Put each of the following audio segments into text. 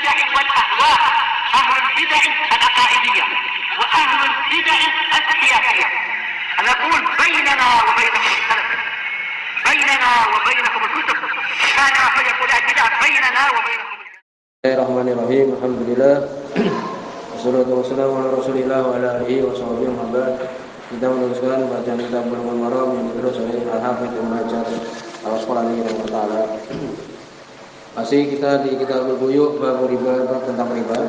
البدع والأهواء، أهل البدع العقائدية وأهل البدع السياسية. نقول بيننا وبينكم السلف، بيننا وبينكم الكتب، كان فيقول البدع بيننا وبينكم. Bismillahirrahmanirrahim. Alhamdulillah. Wassalatu wassalamu ala Rasulillah wa ala alihi wa sahbihi wa man. Kita meneruskan bacaan kitab Bulughul Maram yang ditulis oleh Al-Hafidz Ibnu Hajar Al-Asqalani rahimahullah. Masih kita di kitab Al-Buyu' bab riba, bab tentang riba.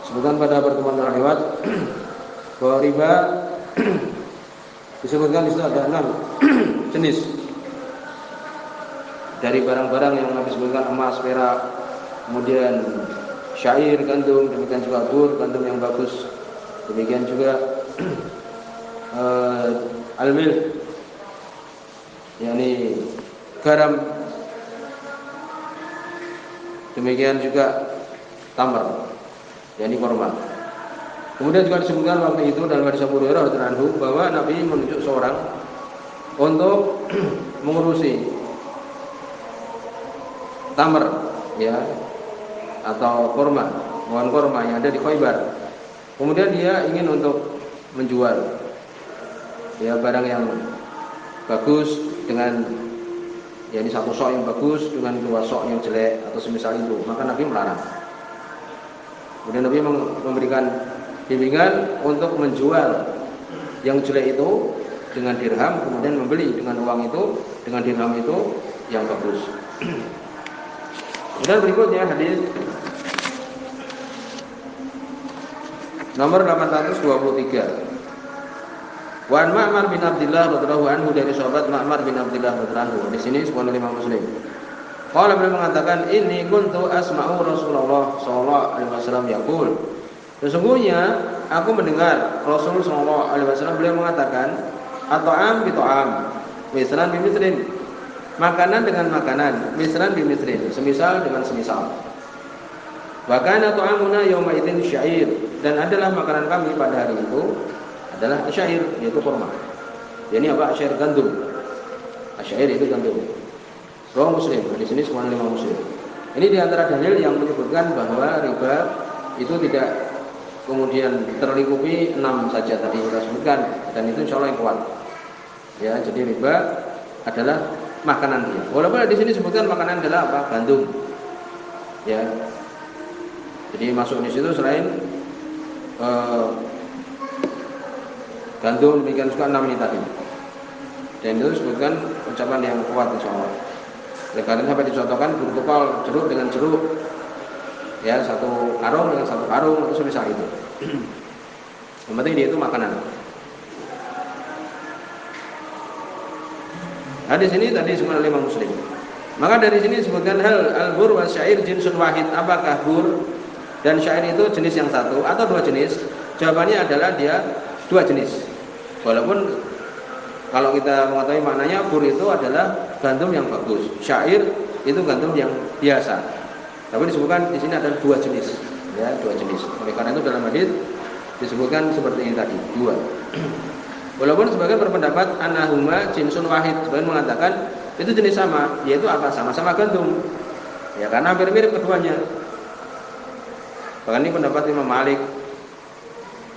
Sebutkan pada pertemuan lewat bahwa riba disebutkan di situ ada 6 jenis. Dari barang-barang yang Nabi sebutkan emas, perak, kemudian syair, gandum, demikian juga gur, gandum yang bagus, demikian juga al-milh, yakni garam, demikian juga tamar, yakni korma. Kemudian juga disebutkan waktu itu dalam hadis Abu Hurairah radhiyallahu anhu bahwa Nabi menunjuk seorang untuk mengurusi tamar, ya, atau korma, pohon korma yang ada di Khaybar. Kemudian dia ingin untuk menjual, ya, barang yang bagus dengan, ya, ini satu sok yang bagus dengan dua sok yang jelek atau semisal itu, maka Nabi melarang. Kemudian Nabi memberikan bimbingan untuk menjual yang jelek itu dengan dirham, kemudian membeli dengan uang itu, dengan dirham itu yang bagus. Dan berikutnya hadis nomor 823. Wa an Ma'mar bin Abdullah radhiyallahu anhu, dari sahabat Ma'mar bin Abdullah radhiyallahu anhu. Di sini sebuah Imam Muslim. Qala, beliau mengatakan, inni kuntu asma'u Rasulullah sallallahu alaihi wasallam yaqul. Sesungguhnya aku mendengar Rasul sallallahu alaihi wasallam beliau mengatakan, at-ta'am bi ta'am, mislan bi mislin. Makanan dengan makanan, mislan bi mislin, semisal dengan semisal. Wa kana ta'amuna yauma idzin syair, dan adalah makanan kami pada hari itu adalah syair, yaitu kurma. Jadi apa? Syair gandum. Syair itu gandum. Rawi Muslim, di sini semua 5 Muslim. Ini di antara dalil yang menyebutkan bahwa riba itu tidak kemudian terlingkupi 6 saja tadi kita sebutkan, dan itu insyaallah yang kuat. Ya, jadi riba adalah makanan dia. Walaupun di sini sebutkan makanan adalah apa? Gandum. Ya. Jadi masuk di situ selain gandum, demikian juga 6 ini tadi. Dan itu disebutkan ucapan yang kuat insyaallah. Oleh karena sampai dicontohkan bertukar jeruk dengan jeruk, ya, satu karung dengan satu karung atau semisal itu. Yang penting dia itu makanan. Hadis ini tadi semua 5 Muslim. Maka dari sini disebutkan hal al-bur wa syair jinsun wahid. Apakah bur dan syair itu jenis yang satu atau 2 jenis? Jawabannya adalah dia 2 jenis. Walaupun kalau kita mengetahui maknanya, bur itu adalah gandum yang bagus, syair itu gandum yang biasa. Tapi disebutkan di sini ada 2 jenis, ya, 2 jenis. Oleh karena itu dalam hadis disebutkan seperti ini tadi, 2. Walaupun sebagian berpendapat anahuma jinsun wahid, sebagian mengatakan itu jenis sama, yaitu apa? Sama-sama gandum. Ya, karena hampir mirip keduanya. Bahkan ini pendapat Imam Malik,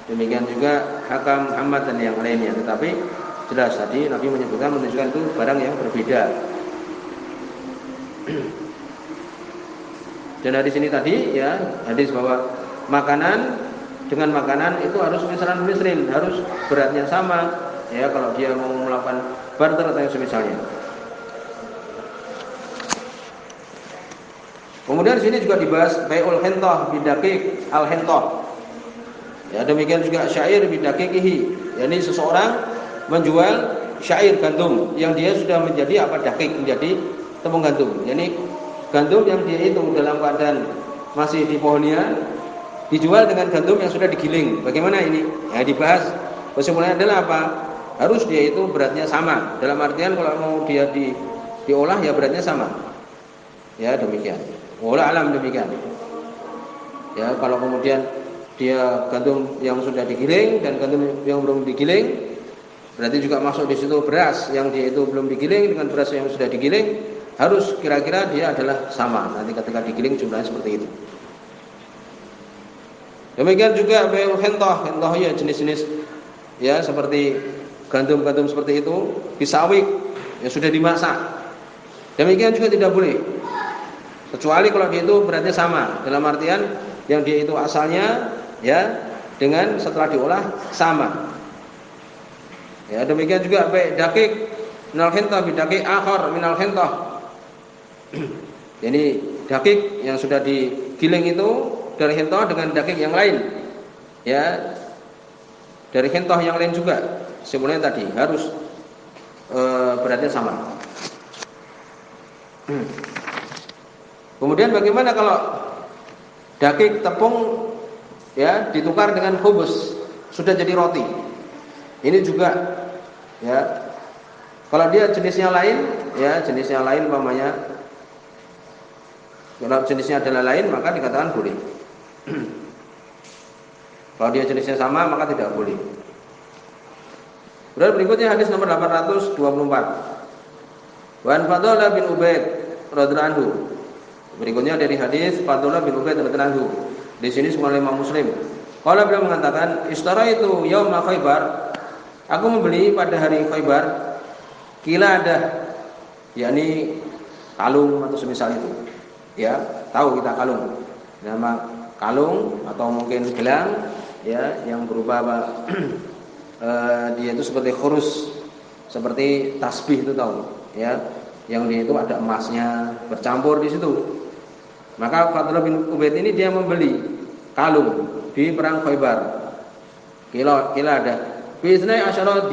demikian juga Hakam Muhammad dan yang lainnya. Tetapi jelas tadi Nabi menyebutkan, menunjukkan itu barang yang berbeda. Dan dari sini tadi, ya, hadis bahwa makanan dengan makanan itu harus misran, harus beratnya sama, ya, kalau dia mau melakukan barter atau yang semisalnya. Kemudian di sini juga dibahas bai'ul hintah bidakik al-hintah. Ya, demikian juga syair bidakikihi, yakni seseorang menjual syair gandum yang dia sudah menjadi apa? Dakik, menjadi tepung gandum. Yakni gandum yang dia itu dalam keadaan masih di pohonnya dijual dengan gandum yang sudah digiling. Bagaimana ini? Ya, dibahas. Kesimpulannya adalah apa? Harus dia itu beratnya sama. Dalam artian kalau mau dia diolah, ya beratnya sama. Ya, demikian. Wallahu alam, demikian. Ya, kalau kemudian dia gandum yang sudah digiling dan gandum yang belum digiling, berarti juga masuk di situ beras yang dia itu belum digiling dengan beras yang sudah digiling, harus kira-kira dia adalah sama. Nanti ketika digiling jumlahnya seperti itu. Demikian juga bai'ul khintah. Khintah ya jenis-jenis ya seperti gandum-gandum seperti itu, bisawik yang sudah dimasak. Demikian juga tidak boleh. Kecuali kalau dia itu beratnya sama, dalam artian yang dia itu asalnya ya dengan setelah diolah sama. Ya, demikian juga baik dakik minal khintah bidakik akhar minal khintah. Jadi dakik yang sudah digiling itu dari khintah dengan dakik yang lain. Ya, dari khintah yang lain juga. Sebenarnya tadi harus beratnya sama. Kemudian bagaimana kalau daging tepung ya ditukar dengan khubus, sudah jadi roti. Ini juga ya. Kalau dia jenisnya lain, ya jenisnya lain umpamanya. Kalau jenisnya adalah lain maka dikatakan boleh. Kalau dia jenisnya sama maka tidak boleh. Kemudian berikutnya hadis nomor 824. Wan Fadl bin Ubaid radhiyallahu anhu. Berikutnya dari hadis Fadl bin Ubaid radhiyallahu anhu. Di sini semua Imam Muslim. Kalau beliau mengatakan, "Ishtaraitu yauma Khaibar." Aku membeli pada hari Khaibar qiladah, yakni kalung atau semisal itu. Ya, tahu kita kalung. Nama kalung atau mungkin gelang ya yang berupa apa? Dia itu seperti khurus, seperti tasbih itu tahu, ya. Yang dia itu ada emasnya bercampur di situ. Maka Fadl bin Ubaid ini dia membeli kalung di perang Khaibar. Kila ada. Bisnai asyara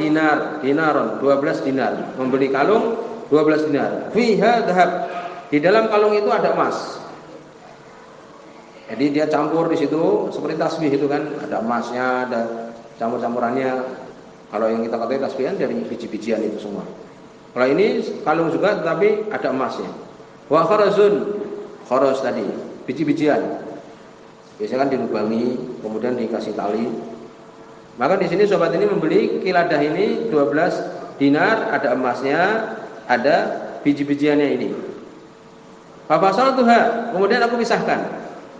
dinaron 12 dinar. Membeli kalung 12 dinar. Fiha dhahab. Di dalam kalung itu ada emas. Jadi dia campur di situ seperti tasbih itu kan, ada emasnya, ada campur-campurannya. Kalau yang kita katakan tasbihan dari biji-bijian itu semua. Kalau ini kalung juga tetapi ada emasnya. Wa kharazun, kharaz tadi, biji-bijian. Biasanya kan dilubangi, kemudian dikasih tali. Maka di sini sobat ini membeli kiladah ini 12 dinar, ada emasnya, ada biji-bijiannya ini. Fafasaltuha, kemudian aku pisahkan.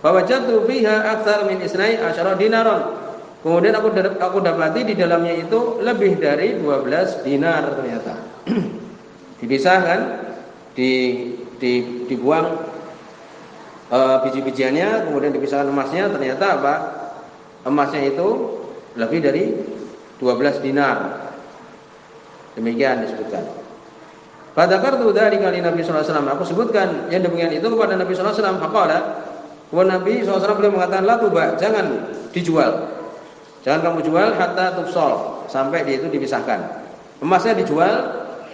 Fawajadtu fiha aktsar min isnai asyara dinaron. Kemudian aku dapati di dalamnya itu lebih dari 12 dinar ternyata. Dipisahkan, dibuang biji-bijiannya, kemudian dipisahkan emasnya, ternyata apa? Emasnya itu lebih dari 12 dinar. Demikian disebutkan. Fadzakartu dzalika li Nabi sallallahu alaihi wasallam. Aku sebutkan yang demikian itu kepada Nabi sallallahu alaihi wasallam. Faqala, wa Nabi sallallahu alaihi wasallam beliau mengatakan la tuba, jangan dijual. Jangan kamu jual hatta tufsal, sampai dia itu dipisahkan. Emasnya dijual,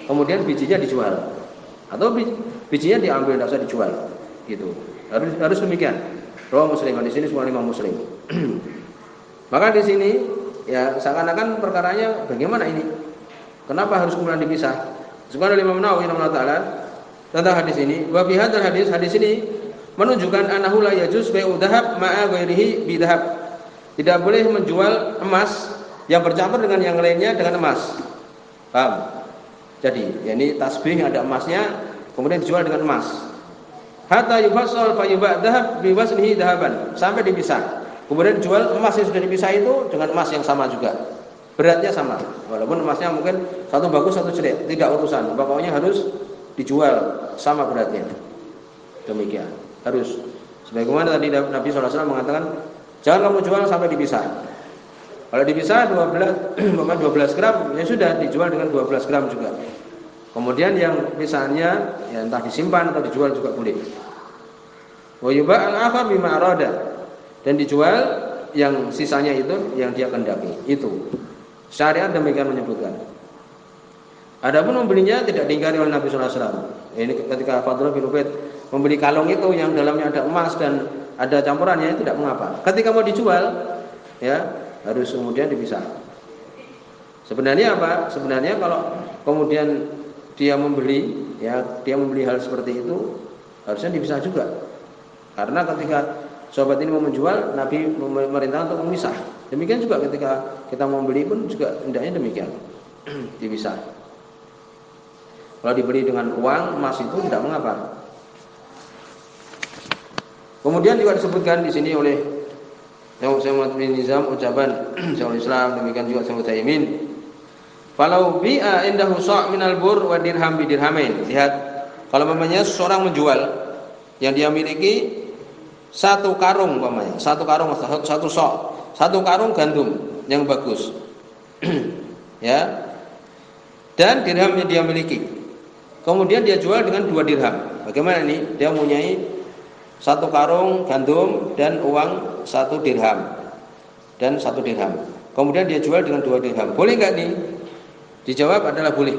kemudian bijinya dijual. Atau bijinya diambil, tidak usah dijual. Gitu. Harus demikian. Rawi Muslim, di sini semua Imam Muslim. Maka di sini ya seakan-akan perkaranya bagaimana ini? Kenapa harus kemudian dipisah? Sebenarnya Imam Nawawi rahimahullah taala tentang hadis ini, wa fi hadzal hadis ini menunjukkan annahu la yajuz bai'u dhahab ma'a ghairihi bi dhahab. Tidak boleh menjual emas yang bercampur dengan yang lainnya dengan emas. Paham? Jadi, ini tasbih yang ada emasnya kemudian dijual dengan emas. Hatta yufassal fa yuba' dhahab bi wasnihi dhahaban, sampai dipisah. Kemudian dijual emas yang sudah dipisah itu dengan emas yang sama juga. Beratnya sama. Walaupun emasnya mungkin satu bagus satu jelek, tidak urusan. Pokoknya harus dijual sama beratnya. Demikian. Harus. Sebagaimana tadi Nabi SAW mengatakan, jangan kamu jual sampai dipisah. Kalau dipisah 12 gram, ya sudah dijual dengan 12 gram juga. Kemudian yang pisahnya ya entah disimpan atau dijual juga boleh. Wa yuba' al-akhar bima arada. Dan dijual yang sisanya itu yang dia kendaki. Itu. Syariat demikian menyebutkan. Adapun membelinya tidak diingkari oleh Nabi sallallahu alaihi wasallam. Ini ketika Fadl bin Ubaid membeli kalung itu yang dalamnya ada emas dan ada campurannya, tidak mengapa. Ketika mau dijual, ya harus kemudian dipisah. Sebenarnya apa? Sebenarnya kalau kemudian dia membeli, ya dia membeli hal seperti itu, harusnya dipisah juga. Karena ketika sahabat ini mau menjual, Nabi memerintah untuk memisah. Demikian juga ketika kita mau membeli pun juga hendaknya demikian, dipisah. Kalau dibeli dengan uang emas itu tidak mengapa. Kemudian juga disebutkan di sini oleh Yang saya bin Nizam ucapan Syekhul Islam, demikian juga Syekh Utsaimin. Falau bi'a indahu sa' minal bur wa dirham bi dirhamain. Lihat, kalau mamanya seseorang menjual yang dia miliki satu karung mamanya, satu karung satu sok, satu karung gandum yang bagus. Ya. Dan dirhamnya dia miliki. Kemudian dia jual dengan 2 dirham. Bagaimana ini? Dia mempunyai satu karung gandum dan uang 1 dirham dan 1 dirham. Kemudian dia jual dengan 2 dirham. Boleh nggak nih? Dijawab adalah boleh.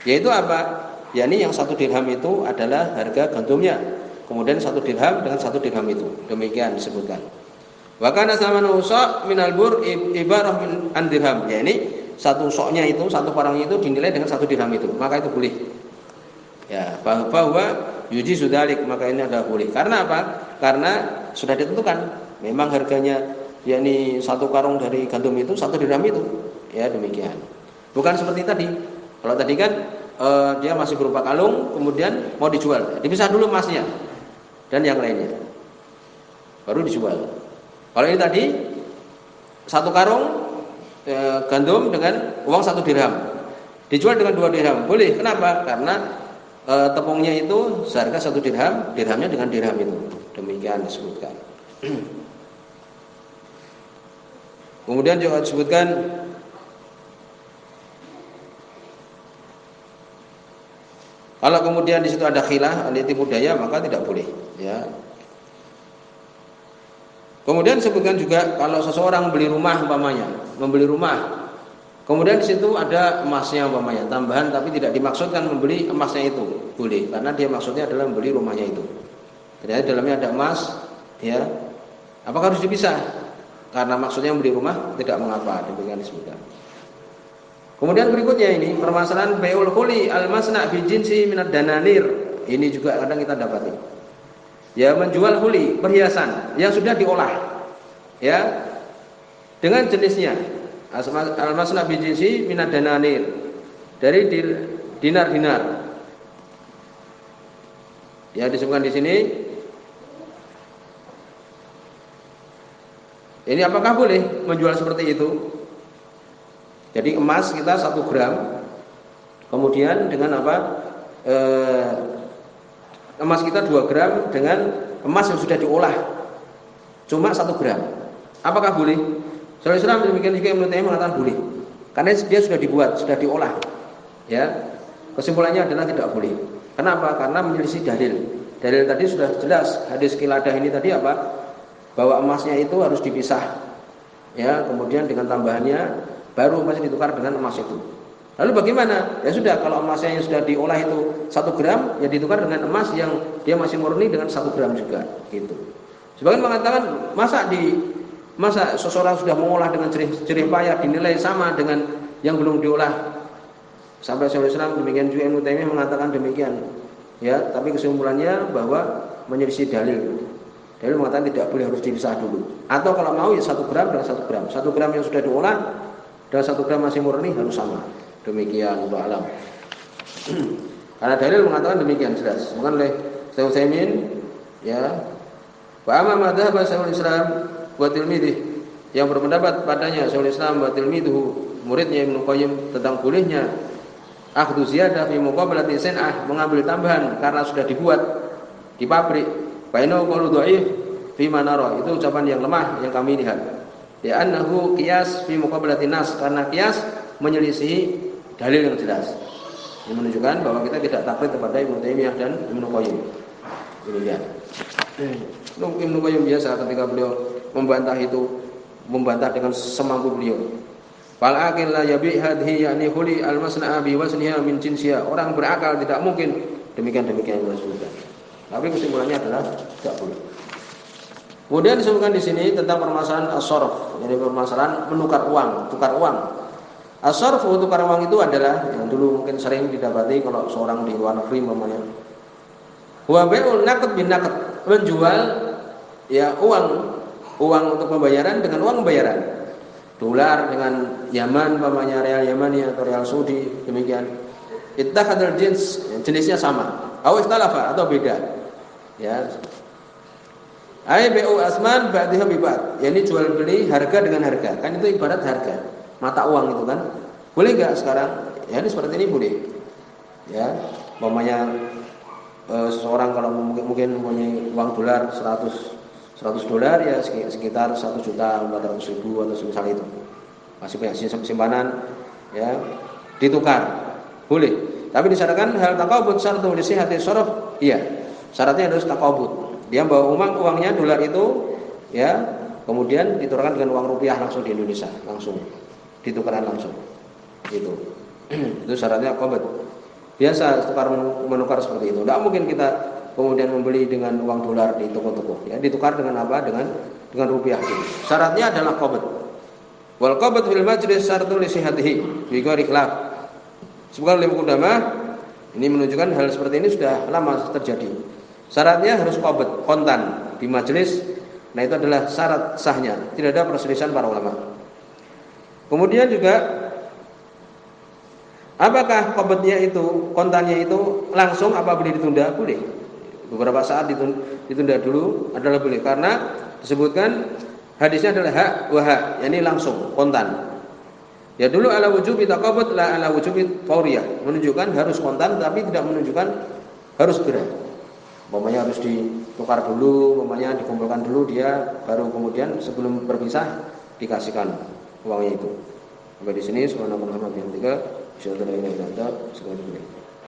Yaitu apa? Yakni yang 1 dirham itu adalah harga gandumnya. Kemudian 1 dirham dengan 1 dirham itu. Demikian disebutkan. Wa kana samanu sa' minal bur ibarah min an dirham. Yakni satu soknya itu, satu parangnya itu dinilai dengan 1 dirham itu. Maka itu boleh. Ya, bahwa yuji sudalik, maka ini adalah boleh. Karena apa? Karena sudah ditentukan. Memang harganya yakni 1 karung dari gandum itu 1 dirham itu. Ya, demikian. Bukan seperti tadi. Kalau tadi kan dia masih berupa kalung, kemudian mau dijual. Dipisah dulu emasnya dan yang lainnya. Baru dijual. Kalau ini tadi 1 karung gandum dengan uang 1 dirham. Dijual dengan 2 dirham. Boleh. Kenapa? Karena tepungnya itu seharga 1 dirham, dirhamnya dengan dirham itu. Demikian disebutkan. Kemudian juga disebutkan kalau kemudian di situ ada khilah, ada tipu daya, maka tidak boleh, ya. Kemudian disebutkan juga kalau seseorang beli rumah umpamanya, membeli rumah, kemudian di situ ada emasnya umpamanya, tambahan tapi tidak dimaksudkan membeli emasnya itu, boleh, karena dia maksudnya adalah membeli rumahnya itu. Ternyata dalamnya ada emas, ya. Apakah harus dipisah? Karena maksudnya membeli rumah tidak mengapa, demikian disebutkan. Kemudian berikutnya ini permasalahan bai'ul khuli al-masna' bi jinsi minad dananir. Ini juga kadang kita dapati. Ya, menjual khuli, perhiasan yang sudah diolah. Ya. Dengan jenisnya. Al-masna' bi jinsi minad dananir. Dari dinar-dinar. Ya, disebutkan di sini. Ini apakah boleh menjual seperti itu? Jadi emas kita 1 gram, kemudian dengan apa? Emas kita 2 gram dengan emas yang sudah diolah, cuma 1 gram. Apakah boleh? Syaikhul Islam demikian juga Ibnu Taimiyah mengatakan boleh, karena dia sudah dibuat, sudah diolah. Ya, kesimpulannya adalah tidak boleh. Kenapa? Karena menyelisih dalil. Dalil tadi sudah jelas. Hadis Qiladah ini tadi apa? Bahwa emasnya itu harus dipisah. Ya, kemudian dengan tambahannya baru masih ditukar dengan emas itu. Lalu bagaimana? Ya sudah, kalau emasnya yang sudah diolah itu 1 gram, ya ditukar dengan emas yang dia masih murni dengan 1 gram juga, gitu. Sebagian mengatakan masa seseorang sudah mengolah dengan jerih payah dinilai sama dengan yang belum diolah. Sampai Syaikhul Islam demikian juga Ibnu Taimiyah mengatakan demikian. Ya, tapi kesimpulannya bahwa menyelisih dalil. Dalil mengatakan tidak boleh, harus dipisah dulu. Atau kalau mau ya 1 gram dengan 1 gram. 1 gram yang sudah diolah dan 1 gram masih murni harus sama. Demikian wallahu alam. Karena dalil mengatakan demikian jelas. Bukan oleh Syekh Utsaimin, ya. Wa amma madzhab Syaikhul Islam wa tilmidhi, yang berpendapat padanya Syaikhul Islam wa tilmidhu, muridnya Ibnu Qayyim, tentang bolehnya akhdhu ziyadah fi muqabalati san'ah, mengambil tambahan karena sudah dibuat di pabrik. Fa innahu qaulu dhaif fi manara, itu ucapan yang lemah yang kami lihat. Ya annahu qiyas fi muqabalati nas, karena qiyas menyelisihi dalil yang jelas. Ini menunjukkan bahwa kita tidak taklid kepada Ibnu Taimiyah dan Ibnu Qayyim. Demikian. Ibnu Qayyim biasa ketika beliau membantah itu, membantah dengan semampu beliau. Fal aqil la yabi hadhi yani huli al masna'a bi wasniha min jinsiha. Orang berakal tidak mungkin demikian yang disebutkan. Tapi kesimpulannya adalah tidak boleh. Kemudian disebutkan di sini tentang permasalahan as-sarf, yaitu permasalahan menukar uang, tukar uang. As-sarf, tukar uang itu adalah yang dulu mungkin sering didapati kalau seorang di luar negeri umpamanya. Wa bai'ul naqd bin naqd, menjual ya uang untuk pembayaran dengan uang pembayaran. Dolar dengan Yaman umpamanya, real Yamani atau real Saudi, demikian. Ittakhadul jenisnya sama. Aw ikhtalafa, atau beda. Ya. Ai BU asman ba'dihim bi ba'd. Yani jual beli harga dengan harga. Kan itu ibarat harga. Mata uang itu kan. Boleh enggak sekarang? Ya ini seperti ini boleh. Ya, umpamanya seseorang kalau mungkin mempunyai uang dolar 100 dolar ya sekitar 1.400.000 atau semisal itu. Masih punya simpanan ya, ditukar. Boleh. Tapi disyaratkan hal taqabud syartu li sihhati sharaf. Iya. Syaratnya harus taqabud. Dia bawa uangnya dolar itu ya, kemudian ditukarkan dengan uang rupiah langsung di Indonesia, langsung ditukarkan langsung. Gitu. Itu syaratnya qabd. Biasa menukar seperti itu. Tidak mungkin kita kemudian membeli dengan uang dolar di toko-toko. Ya, ditukar dengan apa? Dengan rupiah itu. Syaratnya adalah qabd. Wal qabd fil majlis syartu li sihhatihi bi ghairi khilaf. Sebagaimana ulama ulama ini menunjukkan hal seperti ini sudah lama terjadi. Syaratnya harus qabd, kontan di majelis. Nah, itu adalah syarat sahnya. Tidak ada perselisihan para ulama. Kemudian juga apakah qabdnya itu, kontannya itu langsung apa boleh ditunda? Boleh. Beberapa saat ditunda dulu adalah boleh karena disebutkan hadisnya adalah hak wa hak, yakni langsung kontan. Ya dulu ala wujubi taqabud la ala wujubi fauriyah, menunjukkan harus kontan tapi tidak menunjukkan harus segera. Umpamanya harus ditukar dulu, umpamanya dikumpulkan dulu dia baru kemudian sebelum berpisah dikasihkan uangnya itu. Sampai di sini subhanallah wa bihamdika asyhadu an la ilaha illa anta astaghfiruka wa atubu ilaik.